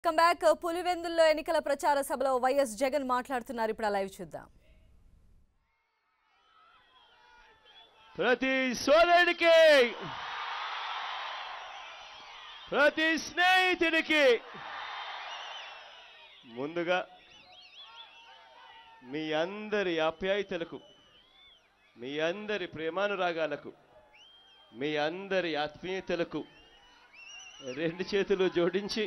Come back. పులివెందుల్లో ఎన్నికల ప్రచార సభలో వైఎస్ జగన్ మాట్లాడుతున్నారు. ఇప్పుడు లైవ్ చూద్దాం. ప్రతి సోదరుడికి, ప్రతి స్నేహితుడికి ముందుగా మీ అందరి ఆప్యాయతలకు, మీ అందరి ప్రేమానురాగాలకు, మీ అందరి ఆత్మీయతలకు రెండు చేతులు జోడించి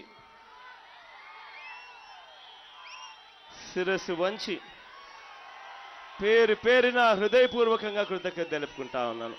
శిరస్సు వంచి పేరు పేరున హృదయపూర్వకంగా కృతజ్ఞత తెలుపుకుంటా ఉన్నాను.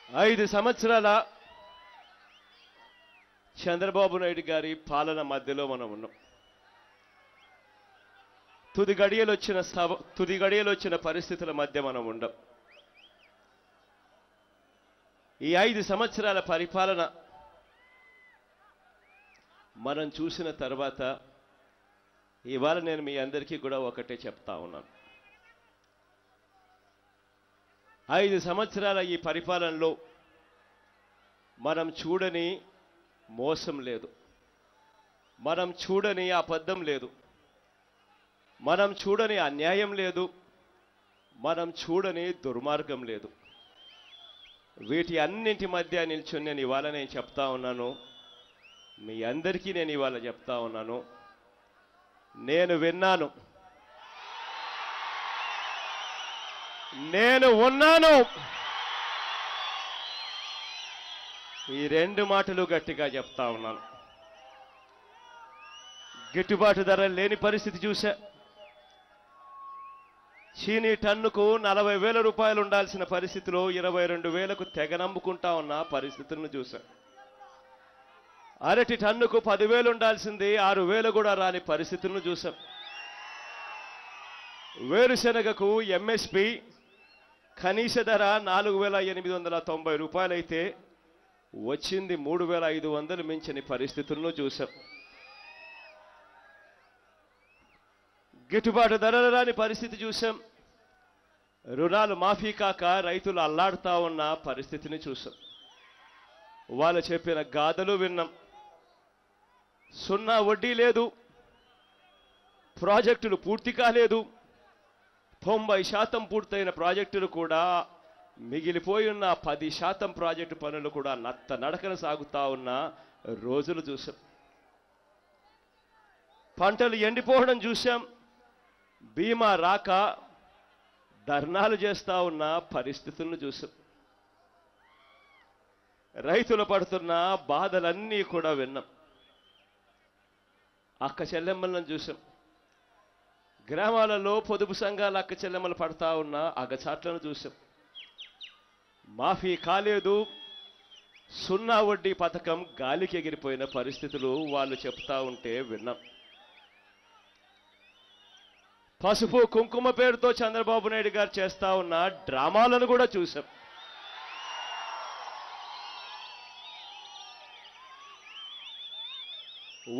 ఐదు సంవత్సరాల చంద్రబాబు నాయుడు గారి పాలన మధ్యలో మనం ఉన్నాం. తుది గడియలు వచ్చిన పరిస్థితుల మధ్య మనం ఉండం. ఈ 5 సంవత్సరాల పరిపాలన మనం చూసిన తర్వాత ఇవాళ నేను మీ అందరికీ కూడా ఒకటే చెప్తా ఉన్నాను. 5 సంవత్సరాల ఈ పరిపాలనలో మనం చూడని మోసం లేదు, మనం చూడని అబద్ధం లేదు, మనం చూడని అన్యాయం లేదు, మనం చూడని దుర్మార్గం లేదు. వీటి అన్నింటి మధ్య నిల్చుని నేను ఇవాళ చెప్తా ఉన్నాను, మీ అందరికీ నేను ఇవాళ చెప్తా ఉన్నాను, నేను విన్నాను, నేను ఉన్నాను. ఈ 2 మాటలు గట్టిగా చెప్తా ఉన్నాను. గిట్టుబాటు ధర లేని పరిస్థితి చూశా. చీనీ టన్నుకు 40,000 రూపాయలు ఉండాల్సిన పరిస్థితిలో 22,000కు తెగనమ్ముకుంటా ఉన్న పరిస్థితులను చూశా. అరటి టన్నుకు 10,000 ఉండాల్సింది 6,000 కూడా రాని పరిస్థితులను చూశాం. వేరుశెనగకు ఎంఎస్పి కనీస ధర 4,890 రూపాయలైతే వచ్చింది 3,500 మించని పరిస్థితులను చూశాం. గిట్టుబాటు ధరలు రాని పరిస్థితి చూశాం. రుణాలు మాఫీ కాక రైతులు అల్లాడుతా ఉన్న పరిస్థితిని చూశాం. వాళ్ళు చెప్పిన గాథలు విన్నాం. సున్నా వడ్డీ లేదు, ప్రాజెక్టులు పూర్తి కాలేదు, 90% పూర్తయిన ప్రాజెక్టులు కూడా మిగిలిపోయి ఉన్న 10% ప్రాజెక్టు పనులు కూడా నత్త నడకన సాగుతా ఉన్న రోజులు చూసాం. పంటలు ఎండిపోవడం చూసాం. బీమా రాక ధర్నాలు చేస్తా ఉన్న పరిస్థితులను చూసాం. రైతులు పడుతున్న బాధలన్నీ కూడా విన్నాం. అక్క చెల్లెమ్మలను చూసాం. గ్రామాలలో పొదుపు సంఘాల అక్క చెల్లెమ్మలు పడతా ఉన్న అగచాట్లను చూసాం. మాఫీ కాలేదు, సున్నా వడ్డీ పథకం గాలికి ఎగిరిపోయిన పరిస్థితులు వాళ్ళు చెప్తా ఉంటే విన్నాం. పసుపు కుంకుమ పేరుతో చంద్రబాబు నాయుడు గారు చేస్తా ఉన్న డ్రామాలను కూడా చూసాం.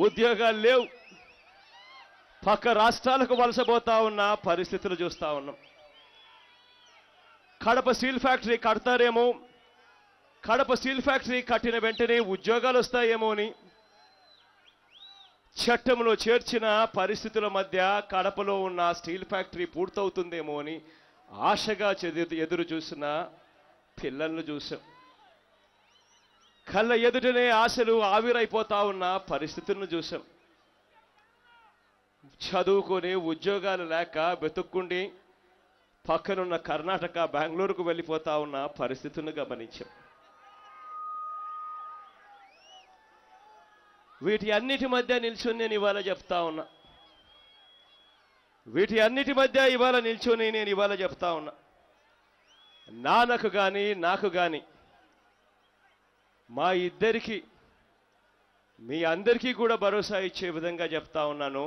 ఉద్యోగాలు లేవు, పక్క రాష్ట్రాలకు వలసపోతా ఉన్న పరిస్థితులు చూస్తా ఉన్నాం. కడప స్టీల్ ఫ్యాక్టరీ కడతారేమో, కడప స్టీల్ ఫ్యాక్టరీ కట్టిన వెంటనే ఉద్యోగాలు వస్తాయేమో అని చట్టంలో చేర్చిన పరిస్థితుల మధ్య కడపలో ఉన్న స్టీల్ ఫ్యాక్టరీ పూర్తవుతుందేమో అని ఆశగా ఎదురు చూసిన పిల్లలను చూసాం. కళ్ళ ఎదుటనే ఆశలు ఆవిరైపోతా ఉన్న పరిస్థితులను చూసాం. చదువుకొని ఉద్యోగాలు లేక వెతుక్కుండి పక్కనున్న కర్ణాటక, బెంగళూరుకు వెళ్ళిపోతా ఉన్న పరిస్థితులను గమనించాం. వీటి అన్నిటి మధ్య నిల్చుని నేను ఇవాళ చెప్తా ఉన్నా. వీటి అన్నిటి మధ్య ఇవాళ నిల్చొని నేను ఇవాళ చెప్తా ఉన్నా, నాన్నకు కానీ నాకు కానీ మా ఇద్దరికి మీ అందరికీ కూడా భరోసా ఇచ్చే విధంగా చెప్తా ఉన్నాను.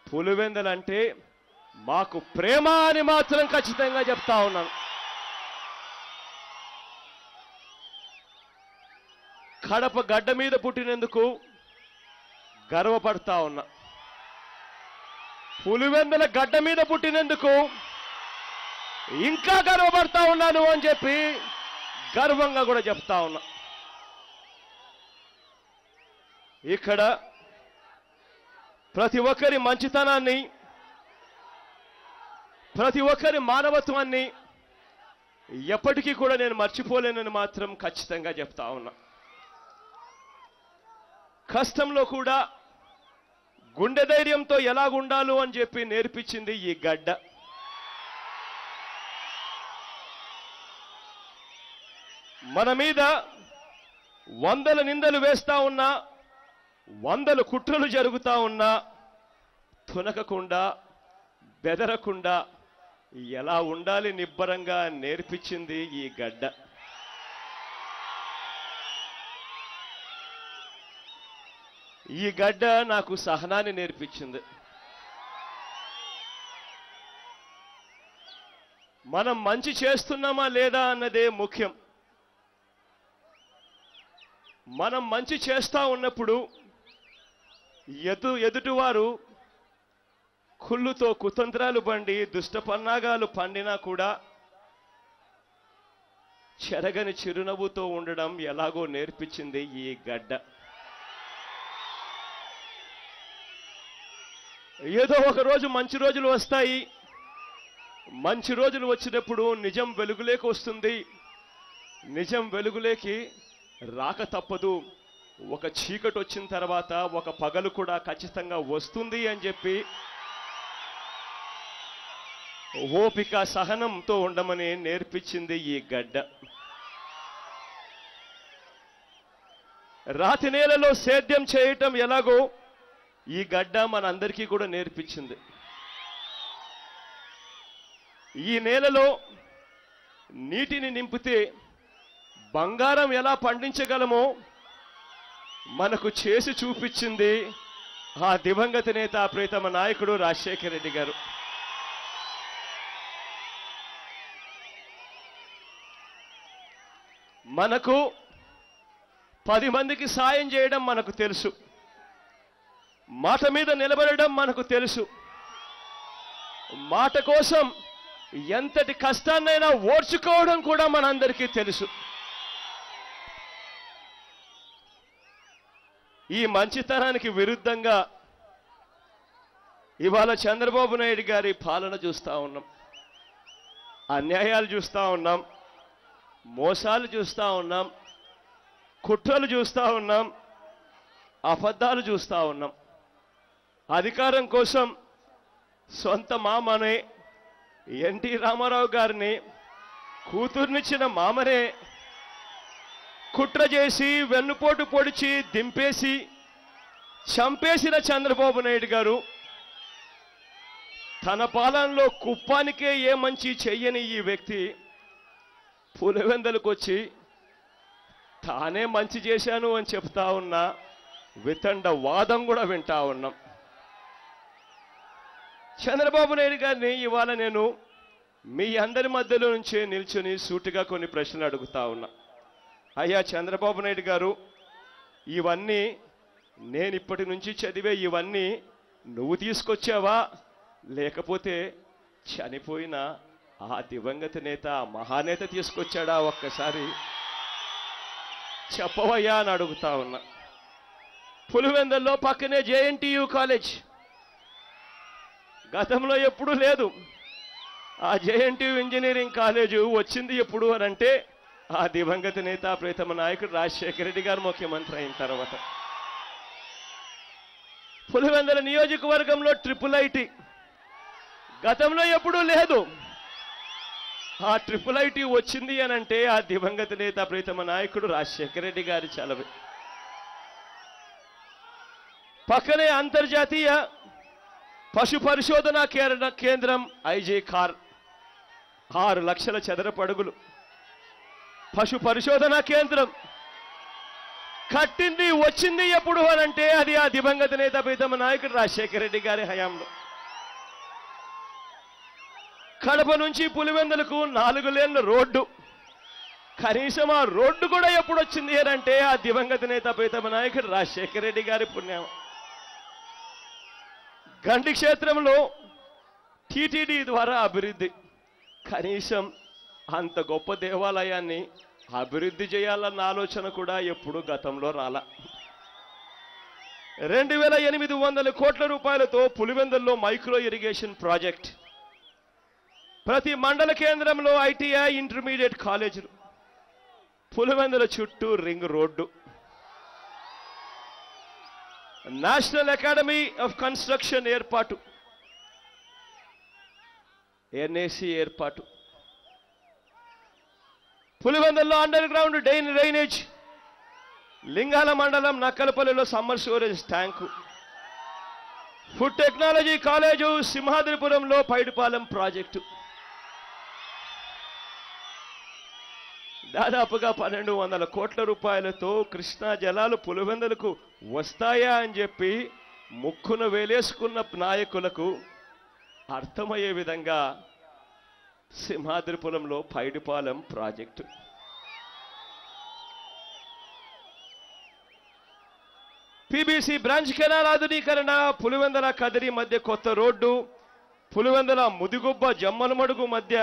పులివెందులంటే మాకు ప్రేమ అని మాత్రం ఖచ్చితంగా చెప్తా ఉన్నాను. కడప గడ్డ మీద పుట్టినందుకు గర్వపడతా ఉన్నా. పులివెందుల గడ్డ మీద పుట్టినందుకు ఇంకా గర్వపడతా ఉన్నాను అని చెప్పి గర్వంగా కూడా చెప్తా ఉన్నా. ఇక్కడ ప్రతి ఒక్కరి మంచితనాన్ని, ప్రతి ఒక్కరి మానవత్వాన్ని ఎప్పటికీ కూడా నేను మర్చిపోలేనని మాత్రం ఖచ్చితంగా చెప్తా ఉన్నా. కష్టంలో కూడా గుండె ధైర్యంతో ఎలాగుండాలో అని చెప్పి నేర్పించింది ఈ గడ్డ. మన మీద వందల నిందలు వేస్తా ఉన్నా, వందల కుట్రలు జరుగుతా ఉన్నా తునకకుండా, బెదరకుండా ఎలా ఉండాలి నిబ్బరంగా నేర్పించింది ఈ గడ్డ. ఈ గడ్డ నాకు సహనాన్ని నేర్పించింది. మనం మంచి చేస్తున్నామా లేదా అన్నదే ముఖ్యం. మనం మంచి చేస్తా ఉన్నప్పుడు ఎదుటివారు కుళ్ళుతో కుతంత్రాలు బండి దుష్టపన్నాగాలు పండినా కూడా చెరగని చిరునవ్వుతో ఉండడం ఎలాగో నేర్పించింది ఈ గడ్డ. ఏదో ఒక రోజు మంచి రోజులు వస్తాయి. మంచి రోజులు వచ్చినప్పుడు నిజం వెలుగులేకి వస్తుంది. నిజం వెలుగులేకి రాక తప్పదు. ఒక చీకటి వచ్చిన తర్వాత ఒక పగలు కూడా ఖచ్చితంగా వస్తుంది అని చెప్పి ఓపిక సహనంతో ఉండమని నేర్పించింది ఈ గడ్డ. రాతి నేలలో సేద్యం చేయటం ఎలాగో ఈ గడ్డ మనందరికీ కూడా నేర్పించింది. ఈ నేలలో నీటిని నింపితే బంగారం ఎలా పండించగలమో మనకు చేసి చూపించింది ఆ దివంగత నేత ప్రీతమ నాయకుడు రాజశేఖర రెడ్డి గారు. మనకు 10 మందికి సాయం చేయడం మనకు తెలుసు. మాట మీద నిలబడడం మనకు తెలుసు. మాట కోసం ఎంతటి కష్టాన్నైనా ఓర్చుకోవడం కూడా మనందరికీ తెలుసు. ఈ మంచితనానికి విరుద్ధంగా ఇవాళ చంద్రబాబు నాయుడు గారి పాలన చూస్తూ ఉన్నాం. అన్యాయాలు చూస్తూ ఉన్నాం, మోసాలు చూస్తూ ఉన్నాం, కుట్రలు చూస్తూ ఉన్నాం, అబద్ధాలు చూస్తూ ఉన్నాం. అధికారం కోసం సొంత మామనే ఎన్టీ రామారావు గారిని కూతుర్నిచ్చిన మామనే కుట్ర చేసి వెన్నుపోటు పొడిచి దింపేసి చంపేసిన చంద్రబాబు నాయుడు గారు తన పాలనలో కుప్పానికే ఏ మంచి చెయ్యని ఈ వ్యక్తి పులివెందులకు వచ్చి తానే మంచి చేశాను అని చెప్తా ఉన్నా వితండ వాదం కూడా వింటా ఉన్నాం. చంద్రబాబు నాయుడు గారిని ఇవాళ నేను మీ అందరి మధ్యలో నుంచే నిల్చుని సూటిగా కొన్ని ప్రశ్నలు అడుగుతా ఉన్నా. అయ్యా చంద్రబాబు నాయుడు గారు, ఇవన్నీ నేను ఇప్పటి నుంచి చదివే ఇవన్నీ నువ్వు తీసుకొచ్చావా, లేకపోతే చనిపోయిన ఆ దివంగత నేత మహానేత తీసుకొచ్చాడా? ఒక్కసారి చెప్పవయ్యా అని అడుగుతా ఉన్నా. పులివెందుల్లో పక్కనే జేఎన్టీయు కాలేజ్, గతంలో ఎప్పుడూ లేదు. ఆ జేఎన్టీయు ఇంజనీరింగ్ కాలేజు వచ్చింది ఎప్పుడు అని అంటే ఆ దివంగత నేత ప్రీతమ నాయకుడు రాజశేఖర రెడ్డి గారు ముఖ్యమంత్రి అయిన తర్వాత. పులివెందుల నియోజకవర్గంలో ట్రిపుల్ ఐటీ గతంలో ఎప్పుడూ లేదు. ఆ ట్రిపుల్ ఐటీ వచ్చింది అని అంటే ఆ దివంగత నేత ప్రీతమ నాయకుడు రాజశేఖర రెడ్డి గారి చలవే. పక్కనే అంతర్జాతీయ పశు పరిశోధన కేంద్రం ఐజీ కార్ 6 లక్షల చదరపు అడుగులు పశు పరిశోధన కేంద్రం కట్టింది వచ్చింది ఎప్పుడు అనంటే అది ఆ దివంగత నేత ప్రీతమ నాయకుడు రాజశేఖర రెడ్డి గారి హయాంలో. కడప నుంచి పులివెందులకు 4 లేన్ల రోడ్డు, కనీసం ఆ రోడ్డు కూడా ఎప్పుడు వచ్చింది అంటే ఆ దివంగత నేత ప్రీతమ నాయకుడు రాజశేఖర రెడ్డి గారి పుణ్యం. గండి క్షేత్రంలో టీటీడీ ద్వారా అభివృద్ధి, కనీసం అంత గొప్ప దేవాలయాన్ని అభివృద్ధి చేయాలన్న ఆలోచన కూడా ఎప్పుడు గతంలో రాల. 2800 కోట్ల రూపాయలతో పులివెందుల్లో మైక్రో ఇరిగేషన్ ప్రాజెక్ట్, ప్రతి మండల కేంద్రంలో ఐటీఐ ఇంటర్మీడియట్ కాలేజీలు, పులివెందుల చుట్టూ ring road, national academy of construction ఏర్పాటు, ఎన్ఏసి ఏర్పాటు, పులివెందుల్లో అండర్ గ్రౌండ్ డ్రైనేజ్, లింగాల మండలం నక్కలపల్లిలో summer storage tank, food technology college సింహాద్రిపురంలో పైడిపాలెం ప్రాజెక్టు. దాదాపుగా 1200 కోట్ల రూపాయలతో కృష్ణా జలాలు పులివెందులకు వస్తాయా అని చెప్పి ముక్కున వేలేసుకున్న నాయకులకు అర్థమయ్యే విధంగా సింహాద్రిపురంలో Paidipalem project. PBC branch canal ఆధునీకరణ, పులివెందుల కదిరి మధ్య కొత్త రోడ్డు, పులివెందుల ముదిగుబ్బ జమ్మలమడుగు మధ్య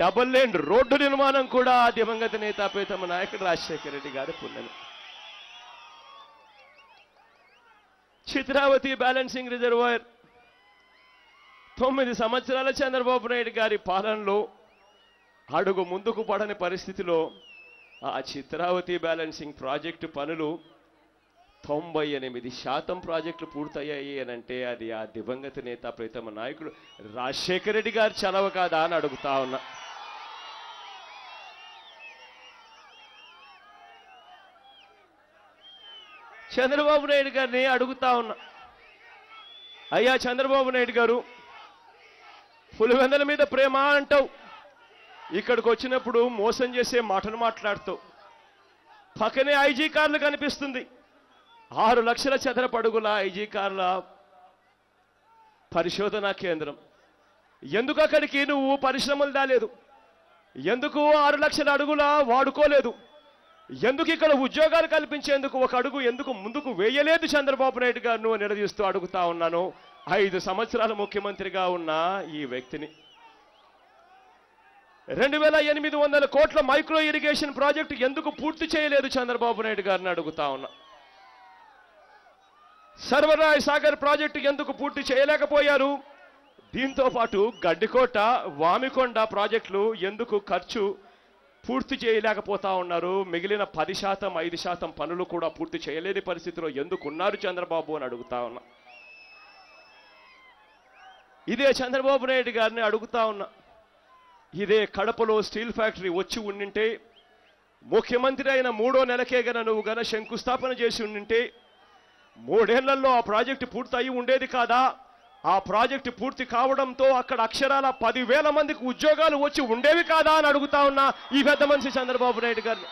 డబుల్ లేన్ రోడ్డు నిర్మాణం కూడా దివంగత నేత ప్రీతమ నాయకుడు రాజశేఖర రెడ్డి గారి పుణ్యం. చిత్రావతి బ్యాలెన్సింగ్ రిజర్వాయర్ 9 సంవత్సరాల చంద్రబాబు నాయుడు గారి పాలనలో అడుగు ముందుకు పడని పరిస్థితిలో ఆ చిత్రావతి బ్యాలెన్సింగ్ ప్రాజెక్టు పనులు 98% ప్రాజెక్టులు పూర్తయ్యాయి అనంటే అది ఆ దివంగత నేత ప్రీతమ నాయకుడు రాజశేఖర రెడ్డి గారి చలవ కాదా అని అడుగుతా ఉన్నా. చంద్రబాబు నాయుడు గారిని అడుగుతా ఉన్నా, అయ్యా చంద్రబాబు నాయుడు గారు, పులివెందుల మీద ప్రేమ అంటావు, ఇక్కడికి వచ్చినప్పుడు మోసం చేసే మాటలు మాట్లాడుతావు, పక్కనే ఐజీ కార్లు కనిపిస్తుంది, 6 లక్షల చదరపు అడుగుల ఐజీ కార్ల పరిశోధనా కేంద్రం, ఎందుకు అక్కడికి నువ్వు పరిశ్రమలు దాలేదు, ఎందుకు 6 లక్షల అడుగుల వాడుకోలేదు, ఎందుకు ఇక్కడ ఉద్యోగాలు కల్పించేందుకు ఒక అడుగు ఎందుకు ముందుకు వేయలేదు చంద్రబాబు నాయుడు గారు నువ్వు నిలదీస్తూ అడుగుతా ఉన్నాను. 5 సంవత్సరాలు ముఖ్యమంత్రిగా ఉన్న ఈ వ్యక్తిని 2800 కోట్ల మైక్రో ఇరిగేషన్ ప్రాజెక్టు ఎందుకు పూర్తి చేయలేదు చంద్రబాబు నాయుడు గారిని అడుగుతా ఉన్నా. సర్వరాయ్ సాగర్ ప్రాజెక్టు ఎందుకు పూర్తి చేయలేకపోయారు, దీంతో పాటు గడ్డికోట వామికొండ ప్రాజెక్టులు ఎందుకు ఖర్చు పూర్తి చేయలేకపోతా ఉన్నారు, మిగిలిన 10% 5% పనులు కూడా పూర్తి చేయలేని పరిస్థితిలో ఎందుకు ఉన్నారు చంద్రబాబు అని అడుగుతా ఉన్నా. ఇదే చంద్రబాబు నాయుడు గారిని అడుగుతా ఉన్నా, ఇదే కడపలో స్టీల్ ఫ్యాక్టరీ వచ్చి ఉండింటే, ముఖ్యమంత్రి అయిన 3వ నెలకే గన నువ్వు గన శంకుస్థాపన చేసి ఉండింటే 3 ఏళ్లలో ఆ ప్రాజెక్టు పూర్తయి ఉండేది కాదా, ఆ ప్రాజెక్టు పూర్తి కావడంతో అక్కడ అక్షరాల 10,000 మందికి ఉద్యోగాలు వచ్చి ఉండేవి కాదా అని అడుగుతా ఉన్నా ఈ పెద్ద మనిషి చంద్రబాబు నాయుడు గారిని.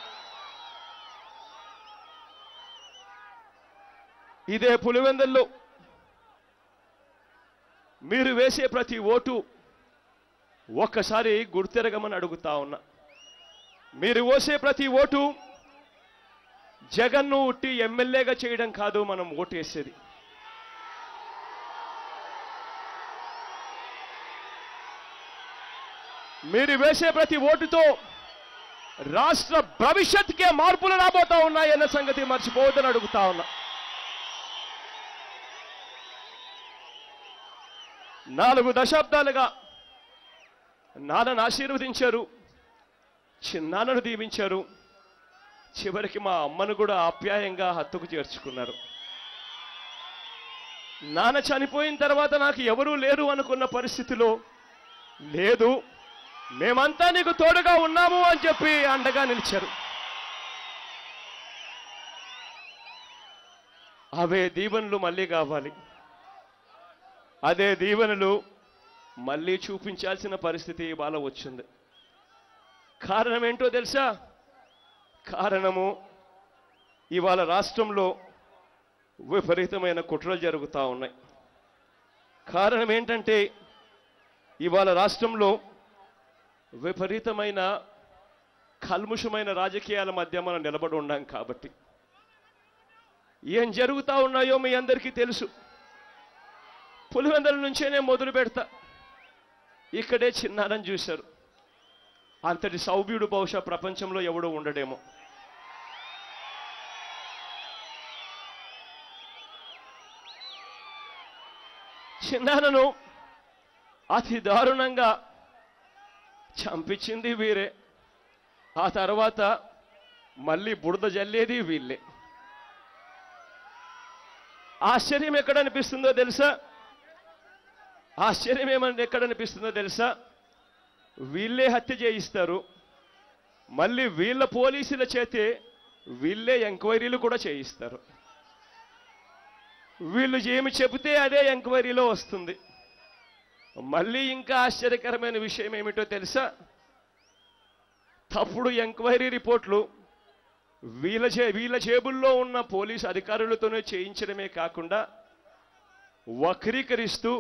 ఇదే పులివెందుల్లో మీరు వేసే ప్రతి ఓటు ఒక్కసారి గుర్తెరగమని అడుగుతా ఉన్నా. మీరు వేసే ప్రతి ఓటు జగన్ను ఉట్టి ఎమ్మెల్యేగా చేయడం కాదు మనం ఓటేసేది, మీరు వేసే ప్రతి ఓటుతో రాష్ట్ర భవిష్యత్తుకే మార్పులు రాబోతా ఉన్నాయన్న సంగతి మర్చిపోవద్దని అడుగుతా ఉన్నా. 4 దశాబ్దాలుగా నాన్నను ఆశీర్వదించారు, చిన్నాన్నను దీవించారు, చివరికి మా అమ్మను కూడా ఆప్యాయంగా హత్తుకు చేర్చుకున్నారు. నాన్న చనిపోయిన తర్వాత నాకు ఎవరూ లేరు అనుకున్న పరిస్థితిలో లేదు, మేమంతా నీకు తోడుగా ఉన్నాము అని చెప్పి అండగా నిలిచారు. అవే దీవెనలు మళ్ళీ కావాలి. అదే దీవెనలు మళ్ళీ చూపించాల్సిన పరిస్థితి ఇవాళ వచ్చింది. కారణం ఏంటో తెలుసా? కారణము ఇవాళ రాష్ట్రంలో విపరీతమైన కుట్రలు జరుగుతూ ఉన్నాయి. కారణం ఏంటంటే ఇవాళ రాష్ట్రంలో విపరీతమైన కల్ముషమైన రాజకీయాల మధ్య మనం నిలబడి ఉన్నాం. కాబట్టి ఏం జరుగుతూ ఉన్నాయో మీ అందరికీ తెలుసు. పులివెందుల నుంచేనే మొదలు పెడతా. ఇక్కడే చిన్నారని చూశారు. అంతటి సౌభ్యుడు బహుశా ప్రపంచంలో ఎవడో ఉండడేమో. చిన్నారను అతి దారుణంగా చంపించింది వీరే. ఆ తర్వాత మళ్ళీ బురద జల్లేది వీళ్ళే. ఆశ్చర్యం ఎక్కడ అనిపిస్తుందో తెలుసా? ఆశ్చర్యం ఏమని ఎక్కడ అనిపిస్తుందో తెలుసా? వీళ్ళే హత్య చేయిస్తారు, మళ్ళీ వీళ్ళ పోలీసుల చేతే వీళ్ళే ఎంక్వైరీలు కూడా చేయిస్తారు. వీళ్ళు ఏమి చెబితే అదే ఎంక్వైరీలో వస్తుంది. మళ్ళీ ఇంకా ఆశ్చర్యకరమైన విషయం ఏమిటో తెలుసా? తప్పుడు ఎంక్వైరీ రిపోర్ట్లు వీళ్ళ జేబుల్లో ఉన్న పోలీసు అధికారులతోనే చేయించడమే కాకుండా వక్రీకరిస్తూ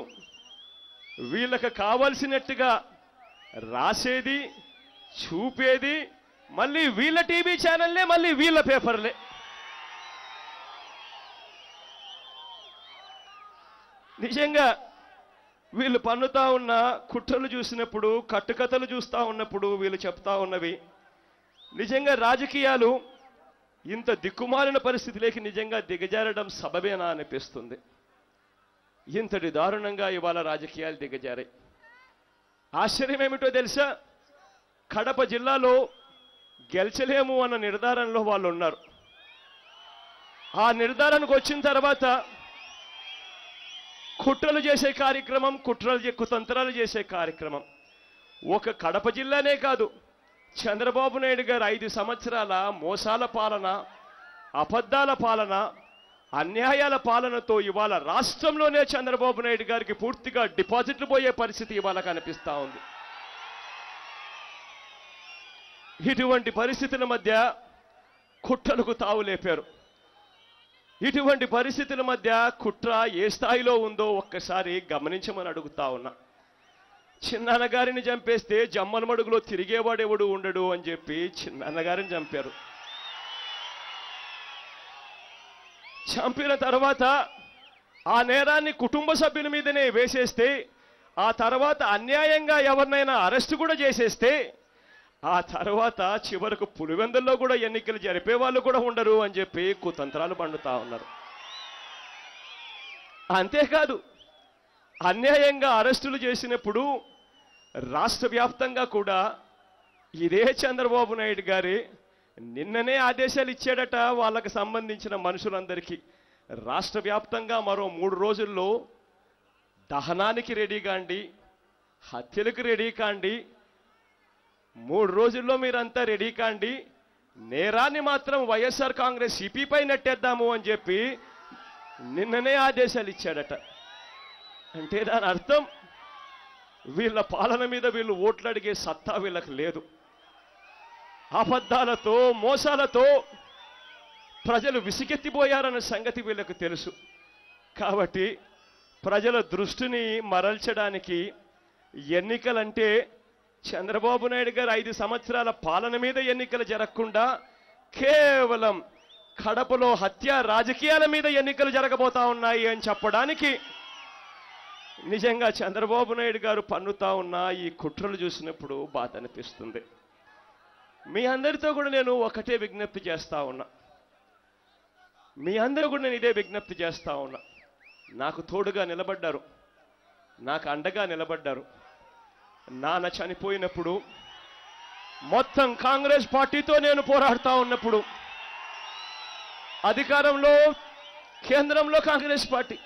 వీళ్ళకి కావలసినట్టుగా రాసేది, చూపేది మళ్ళీ వీళ్ళ టీవీ ఛానల్లే, మళ్ళీ వీళ్ళ పేపర్లే. నిజంగా వీళ్ళు పన్నుతా ఉన్న కుట్రలు చూసినప్పుడు, కట్టుకథలు చూస్తూ ఉన్నప్పుడు వీళ్ళు చెప్తా ఉన్నవి నిజంగా రాజకీయాలు ఇంత దిక్కుమాలిన పరిస్థితిలోకి నిజంగా దిగజారడం సబబేనా అనిపిస్తుంది. ఇంతటి దారుణంగా ఇవాళ రాజకీయాలు దిగజారాయి. ఆశ్చర్యం ఏమిటో తెలుసా? కడప జిల్లాలో గెలిచలేము అన్న నిర్ధారణలో వాళ్ళు ఉన్నారు. ఆ నిర్ధారణకు వచ్చిన తర్వాత కుట్రలు చేసే కార్యక్రమం, కుతంత్రాలు చేసే కార్యక్రమం ఒక కడప జిల్లానే కాదు, చంద్రబాబు నాయుడు గారు 5 సంవత్సరాల మోసాల పాలన, అబద్ధాల పాలన, అన్యాయాల పాలనతో ఇవాళ రాష్ట్రంలోనే చంద్రబాబు నాయుడు గారికి పూర్తిగా డిపాజిట్లు పోయే పరిస్థితి ఇవాళ కనిపిస్తూ ఉంది. ఇటువంటి పరిస్థితుల మధ్య కుట్రలకు తావు లేపారు. ఇటువంటి పరిస్థితుల మధ్య కుట్ర ఏ స్థాయిలో ఉందో ఒక్కసారి గమనించమని అడుగుతా ఉన్నా. చిన్నన్నగారిని చంపేస్తే జమ్మలమడుగులో తిరిగేవాడెవడు ఉండడు అని చెప్పి చిన్నన్నగారిని చంపారు. చంపిన తర్వాత ఆ నేరాన్ని కుటుంబ సభ్యుల మీదనే వేసేస్తే, ఆ తర్వాత అన్యాయంగా ఎవరినైనా అరెస్టు కూడా చేసేస్తే, ఆ తర్వాత చివరకు పులివెందుల్లో కూడా ఎన్నికలు జరిపే వాళ్ళు కూడా ఉండరు అని చెప్పి కుతంత్రాలు పండుతా ఉన్నారు. అంతేకాదు, అన్యాయంగా అరెస్టులు చేసినప్పుడు రాష్ట్ర వ్యాప్తంగా కూడా ఇదే చంద్రబాబు నాయుడు గారి నిన్ననే ఆదేశాలు ఇచ్చాడట వాళ్ళకు సంబంధించిన మనుషులందరికీ. రాష్ట్ర వ్యాప్తంగా మరో 3 రోజుల్లో దహనానికి రెడీ కాండి, హత్యలకు రెడీ కాండి, 3 రోజుల్లో మీరంతా రెడీ కాండి, నేరాన్ని మాత్రం వైఎస్ఆర్ కాంగ్రెస్ సిపిపై నెట్టేద్దాము అని చెప్పి నిన్ననే ఆదేశాలు ఇచ్చాడట. అంటే దాని అర్థం వీళ్ళ పాలన మీద వీళ్ళు ఓట్లు అడిగే సత్తా వీళ్ళకి లేదు. అబద్ధాలతో, మోసాలతో ప్రజలు విసిగెత్తిపోయారన్న సంగతి వీళ్ళకు తెలుసు. కాబట్టి ప్రజల దృష్టిని మరల్చడానికి ఎన్నికలంటే చంద్రబాబు నాయుడు గారు 5 సంవత్సరాల పాలన మీద ఎన్నికలు జరగకుండా కేవలం కడపలో హత్య రాజకీయాల మీద ఎన్నికలు జరగబోతా ఉన్నాయి అని చెప్పడానికి నిజంగా చంద్రబాబు నాయుడు గారు పన్నుతా ఉన్న ఈ కుట్రలు చూసినప్పుడు బాధ అనిపిస్తుంది. మీ అందరితో కూడా నేను ఒకటే విజ్ఞప్తి చేస్తా ఉన్నా. మీ అందరూ కూడా నేను ఇదే విజ్ఞప్తి చేస్తా ఉన్నా. నాకు తోడుగా నిలబడ్డారు, నాకు అండగా నిలబడ్డారు. నాన్న చనిపోయినప్పుడు మొత్తం కాంగ్రెస్ పార్టీతో నేను పోరాడుతూ ఉన్నప్పుడు అధికారంలో, కేంద్రంలో కాంగ్రెస్ పార్టీ,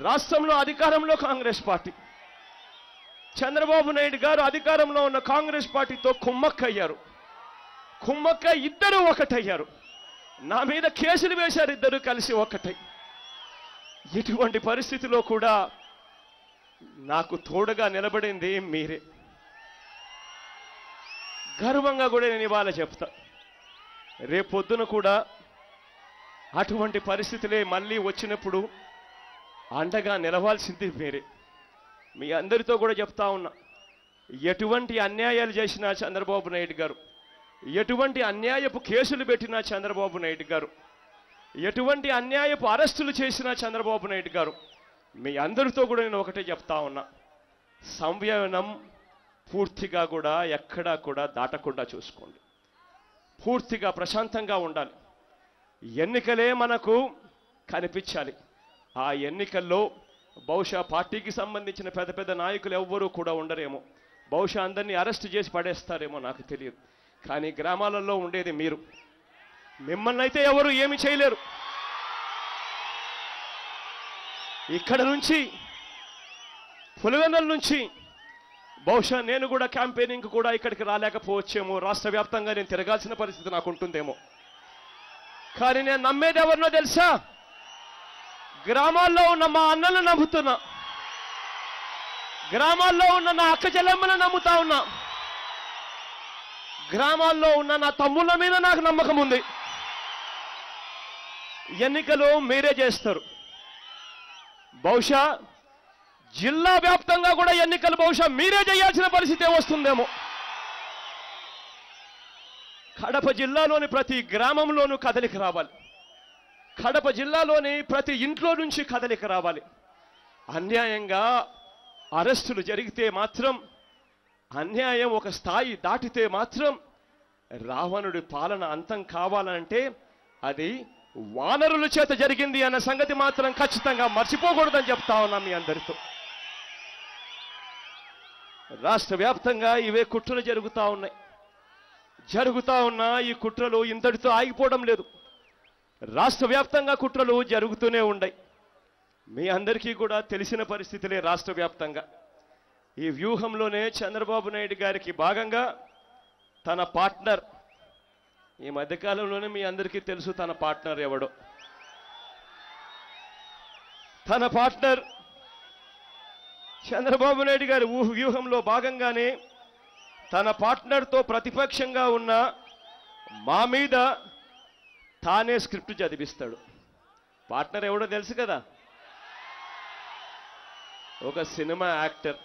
రాష్ట్రంలో అధికారంలో కాంగ్రెస్ పార్టీ, చంద్రబాబు నాయుడు గారు అధికారంలో ఉన్న కాంగ్రెస్ పార్టీతో కుమ్మక్కయ్యారు. ఇద్దరు ఒకటయ్యారు. నా మీద కేసులు వేశారు ఇద్దరు కలిసి ఒకటై. ఇటువంటి పరిస్థితిలో కూడా నాకు తోడుగా నిలబడింది మీరే. గర్వంగా కూడా నేను ఇవాళ చెప్తా, రేపొద్దున కూడా అటువంటి పరిస్థితులే మళ్ళీ వచ్చినప్పుడు అండగా నిలవాల్సింది మీరే. మీ అందరితో కూడా చెప్తా ఉన్నా, ఎటువంటి అన్యాయాలు చేసినా చంద్రబాబు నాయుడు గారు, ఎటువంటి అన్యాయపు కేసులు పెట్టినా చంద్రబాబు నాయుడు గారు, ఎటువంటి అన్యాయపు అరెస్టులు చేసినా చంద్రబాబు నాయుడు గారు, మీ అందరితో కూడా నేను ఒకటే చెప్తా ఉన్నా, సంయమనం పూర్తిగా కూడా ఎక్కడా కూడా దాటకుండా చూసుకోండి. పూర్తిగా ప్రశాంతంగా ఉండాలి. ఎన్నికలే మనకు కనిపించాలి. ఆ ఎన్నికల్లో బహుశా పార్టీకి సంబంధించిన పెద్ద పెద్ద నాయకులు ఎవ్వరూ కూడా ఉండరేమో, బహుశా అందరినీ అరెస్ట్ చేసి పడేస్తారేమో, నాకు తెలియదు. కానీ గ్రామాలలో ఉండేది మీరు. మిమ్మల్ని అయితే ఎవరు ఏమి చేయలేరు. ఇక్కడ నుంచి పులివెందుల నుంచి బహుశా నేను కూడా క్యాంపెయినింగ్ కూడా ఇక్కడికి రాలేకపోవచ్చేమో, రాష్ట్ర వ్యాప్తంగా నేను తిరగాల్సిన పరిస్థితి నాకు ఉంటుందేమో. కానీ నేను నమ్మేది ఎవరినో తెలుసా? గ్రామాల్లో ఉన్న మా అన్నలను నమ్ముతున్నా, గ్రామాల్లో ఉన్న నా అక్క చెల్లెమ్మలను నమ్ముతా ఉన్నా, గ్రామాల్లో ఉన్న నా తమ్ముళ్ళ మీద నాకు నమ్మకం ఉంది. ఎన్నికలు మీరే చేస్తారు. బహుశా జిల్లా వ్యాప్తంగా కూడా ఎన్నికలు బహుశా మీరే చేయాల్సిన పరిస్థితి వస్తుందేమో. కడప జిల్లాలోని ప్రతి గ్రామంలోనూ కదలిక రావాలి. కడప జిల్లాలోని ప్రతి ఇంట్లో నుంచి కదలిక రావాలి. అన్యాయంగా అరెస్టులు జరిగితే మాత్రం, అన్యాయం ఒక స్థాయి దాటితే మాత్రం రావణుడి పాలన అంతం కావాలంటే అది వానరుల చేత జరిగింది అన్న సంగతి మాత్రం ఖచ్చితంగా మర్చిపోకూడదని చెప్తా ఉన్నా మీ అందరితో. రాష్ట్ర వ్యాప్తంగా ఇవే కుట్రలు జరుగుతూ ఉన్నాయి. జరుగుతూ ఉన్న ఈ కుట్రలు ఇంతటితో ఆగిపోవడం లేదు. రాష్ట్ర వ్యాప్తంగా కుట్రలు జరుగుతూనే ఉన్నాయి. మీ అందరికీ కూడా తెలిసిన పరిస్థితులే. రాష్ట్ర వ్యాప్తంగా ఈ వ్యూహంలోనే చంద్రబాబు నాయుడు గారికి భాగంగా తన పార్ట్నర్, ఈ మధ్యకాలంలోనే మీ అందరికీ తెలుసు తన పార్ట్నర్ ఎవడో. తన పార్ట్నర్ చంద్రబాబు నాయుడు గారి వ్యూహంలో భాగంగానే తన పార్ట్నర్తో ప్రతిపక్షంగా ఉన్న మా మీద తానే స్క్రిప్ట్ చదివిస్తాడు. పార్ట్నర్ ఎవడో తెలుసు కదా, ఒక సినిమా యాక్టర్.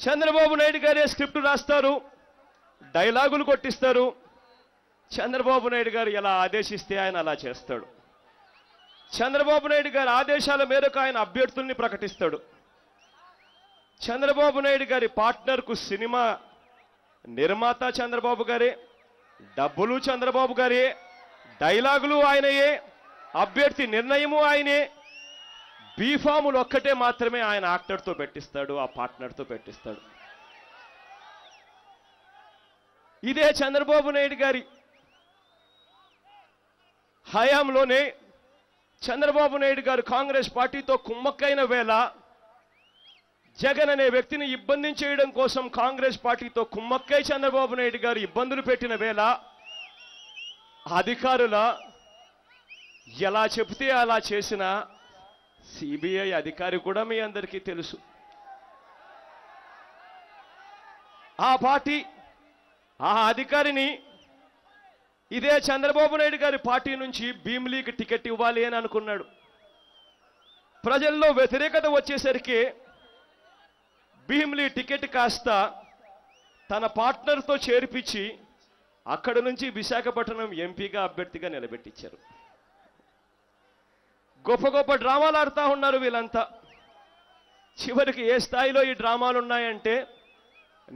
చంద్రబాబు నాయుడు గారే స్క్రిప్ట్ రాస్తారు, డైలాగులు కొట్టిస్తారు. చంద్రబాబు నాయుడు గారు ఎలా ఆదేశిస్తే ఆయన అలా చేస్తాడు. చంద్రబాబు నాయుడు గారి ఆదేశాల మేరకు ఆయన అభ్యర్థుల్ని ప్రకటిస్తాడు. చంద్రబాబు నాయుడు గారి పార్ట్నర్కు సినిమా నిర్మాత చంద్రబాబు గారే, డబ్బులు చంద్రబాబు గారే, డైలాగులు ఆయనయే, అభ్యర్థి నిర్ణయము ఆయనే. బీఫాములు ఒక్కటే మాత్రమే ఆయన యాక్టర్తో పెట్టిస్తాడు, ఆ పార్ట్నర్తో పెట్టిస్తాడు. ఇదే చంద్రబాబు నాయుడు గారి హయాంలోనే చంద్రబాబు నాయుడు గారు కాంగ్రెస్ పార్టీతో కుమ్మక్కైన వేళ, జగన్ అనే వ్యక్తిని ఇబ్బంది చేయడం కోసం కాంగ్రెస్ పార్టీతో కుమ్మక్కై చంద్రబాబు నాయుడు గారు ఇబ్బందులు పెట్టిన వేళ, అధికారుల ఎలా చెబితే అలా చేసిన సిబిఐ అధికారి కూడా మీ అందరికీ తెలుసు. ఆ పార్టీ, ఆ అధికారిని ఇదే చంద్రబాబు నాయుడు గారి పార్టీ నుంచి భీమిలీకి టికెట్ ఇవ్వాలి అని అనుకున్నాడు. ప్రజల్లో వ్యతిరేకత వచ్చేసరికి భీమిలీ టికెట్ కాస్త తన పార్ట్నర్తో చేర్పించి అక్కడ నుంచి విశాఖపట్నం ఎంపీగా అభ్యర్థిగా నిలబెట్టించారు. గొప్ప గొప్ప డ్రామాలు ఆడుతూ ఉన్నారు వీళ్ళంతా. చివరికి ఏ స్థాయిలో ఈ డ్రామాలు ఉన్నాయంటే,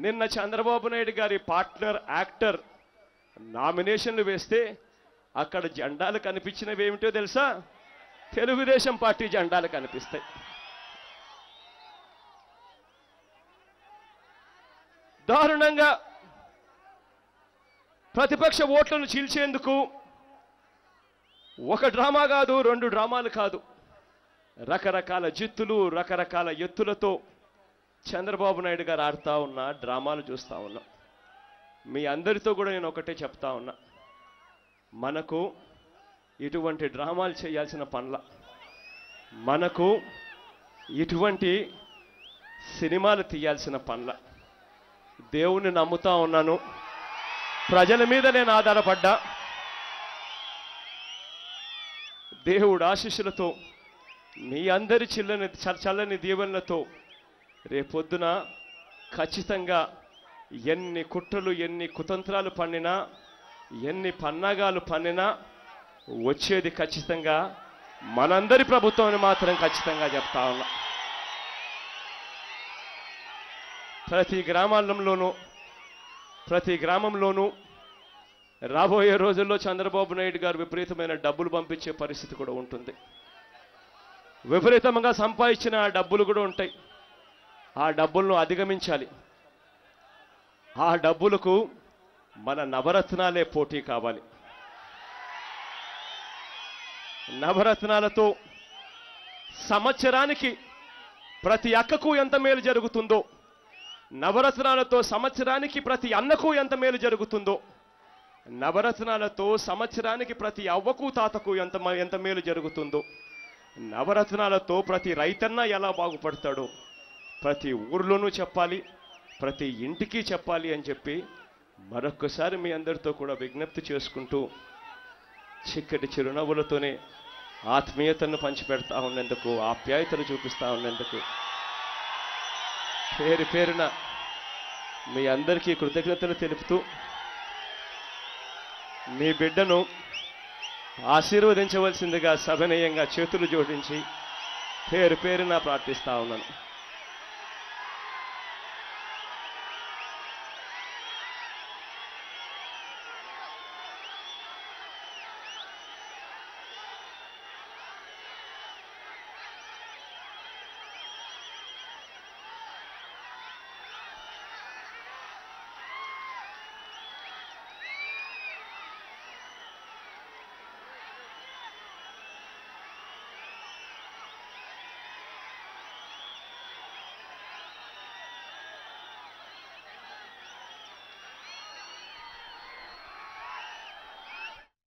నిన్న చంద్రబాబు నాయుడు గారి పార్ట్నర్ యాక్టర్ నామినేషన్లు వేస్తే అక్కడ జెండాలు కనిపించినవి ఏమిటో తెలుసా? తెలుగుదేశం పార్టీ జెండాలు కనిపిస్తాయి. దారుణంగా ప్రతిపక్ష ఓట్లను చీల్చేందుకు ఒక డ్రామా కాదు, 2 డ్రామాలు కాదు, రకరకాల జిత్తులు, రకరకాల ఎత్తులతో చంద్రబాబు నాయుడు గారు ఆడుతూ ఉన్న డ్రామాలు చూస్తూ ఉన్నాం. మీ అందరితో కూడా నేను ఒకటే చెప్తా ఉన్నా, మనకు ఇటువంటి డ్రామాలు చేయాల్సిన పనుల, మనకు ఇటువంటి సినిమాలు తీయాల్సిన పనుల. దేవుణ్ణి నమ్ముతా ఉన్నాను, ప్రజల మీద నేను ఆధారపడ్డా. దేవుడు ఆశీస్సులతో, మీ అందరి చల్లని దీవెనలతో రేపొద్దున ఖచ్చితంగా ఎన్ని కుట్రలు, ఎన్ని కుతంత్రాలు పన్నినా, ఎన్ని పన్నాగాలు పన్నినా వచ్చేది ఖచ్చితంగా మనందరి ప్రభుత్వం అని మాత్రం ఖచ్చితంగా చెప్తా ఉన్నా. ప్రతి గ్రామంలోనూ రాబోయే రోజుల్లో చంద్రబాబు నాయుడు గారు విపరీతమైన డబ్బులు పంపించే పరిస్థితి కూడా ఉంటుంది. విపరీతంగా సంపాదించిన ఆ డబ్బులు కూడా ఉంటాయి. ఆ డబ్బులను అధిగమించాలి. ఆ డబ్బులకు మన నవరత్నాలే పోటీ కావాలి. నవరత్నాలతో సంవత్సరానికి ప్రతి అక్కకు ఎంత మేలు జరుగుతుందో, నవరత్నాలతో సంవత్సరానికి ప్రతి అన్నకు ఎంత మేలు జరుగుతుందో, నవరత్నాలతో సంవత్సరానికి ప్రతి అవ్వకు తాతకు ఎంత మేలు జరుగుతుందో, నవరత్నాలతో ప్రతి రైతన్న ఎలా బాగుపడతాడో ప్రతి ఊర్లోనూ చెప్పాలి, ప్రతి ఇంటికి చెప్పాలి అని చెప్పి మరొక్కసారి మీ అందరితో కూడా విజ్ఞప్తి చేసుకుంటూ, చిక్కటి చిరునవ్వులతోనే ఆత్మీయతను పంచిపెడతా ఉన్నందుకు, ఆప్యాయతను చూపిస్తా ఉన్నందుకు పేరు పేరున మీ అందరికీ కృతజ్ఞతలు తెలుపుతూ, మీ బిడ్డను ఆశీర్వదించవలసిందిగా సవినయంగా చేతులు జోడించి పేరు పేరున ప్రార్థిస్తా ఉన్నాను.